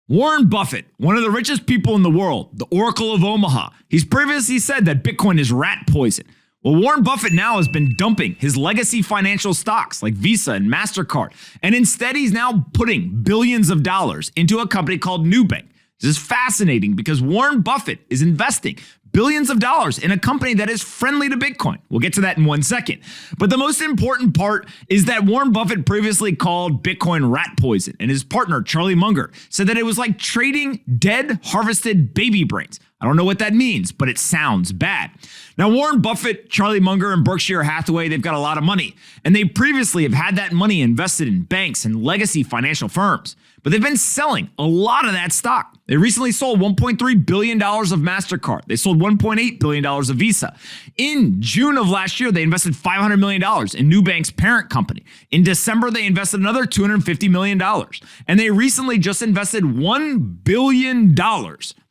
Warren Buffett, one of the richest people in the world, the Oracle of Omaha, he's previously said that Bitcoin is rat poison. Well, Warren Buffett now has been dumping his legacy financial stocks like Visa and MasterCard, and instead he's now putting billions of dollars into a company called Newbank. This is fascinating because Warren Buffett is investing billions of dollars in a company that is friendly to Bitcoin. We'll get to that in 1 second. But the most important part is that Warren Buffett previously called Bitcoin rat poison, and his partner, Charlie Munger, said that it was like trading dead, harvested baby brains. I don't know what that means, but it sounds bad. Now, Warren Buffett, Charlie Munger, and Berkshire Hathaway, they've got a lot of money, and they previously have had that money invested in banks and legacy financial firms. But they've been selling a lot of that stock. They recently sold $1.3 billion of MasterCard. They sold $1.8 billion of Visa. In June of last year, they invested $500 million in Newbank's parent company. In December, they invested another $250 million. And they recently just invested $1 billion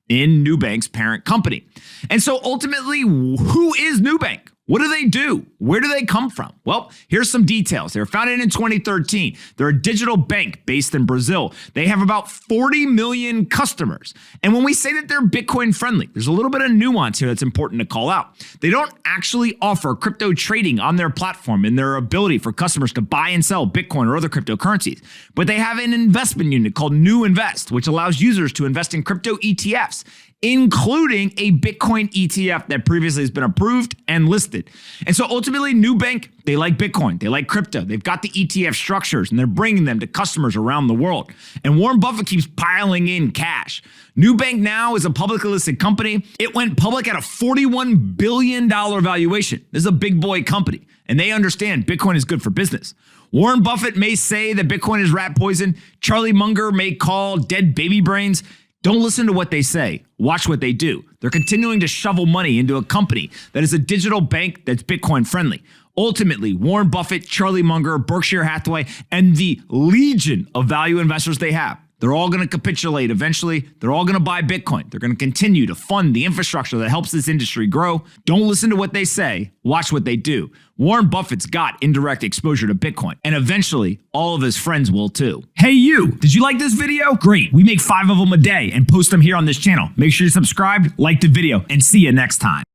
in Newbank's parent company. And so ultimately, who is Newbank? What do they do? Where do they come from? Well, here's some details. They were founded in 2013. They're a digital bank based in Brazil. They have about 40 million customers. And when we say that they're Bitcoin friendly, there's a little bit of nuance here that's important to call out. They don't actually offer crypto trading on their platform and their ability for customers to buy and sell Bitcoin or other cryptocurrencies. But they have an investment unit called New Invest, which allows users to invest in crypto ETFs, including a Bitcoin ETF that previously has been approved and listed. And so ultimately, Newbank, they like Bitcoin, they like crypto, they've got the ETF structures, and they're bringing them to customers around the world. And Warren Buffett keeps piling in cash. Newbank now is a publicly listed company. It went public at a $41 billion valuation. This is a big boy company, and they understand Bitcoin is good for business. Warren Buffett may say that Bitcoin is rat poison. Charlie Munger may call dead baby brains. Don't listen to what they say. Watch what they do. They're continuing to shovel money into a company that is a digital bank that's Bitcoin friendly. Ultimately, Warren Buffett, Charlie Munger, Berkshire Hathaway, and the legion of value investors they have, they're all going to capitulate eventually. They're all going to buy Bitcoin. They're going to continue to fund the infrastructure that helps this industry grow. Don't listen to what they say. Watch what they do. Warren Buffett's got indirect exposure to Bitcoin, and eventually all of his friends will too. Hey you, did you like this video? Great, we make 5 of them a day and post them here on this channel. Make sure you're subscribed, like the video, and see you next time.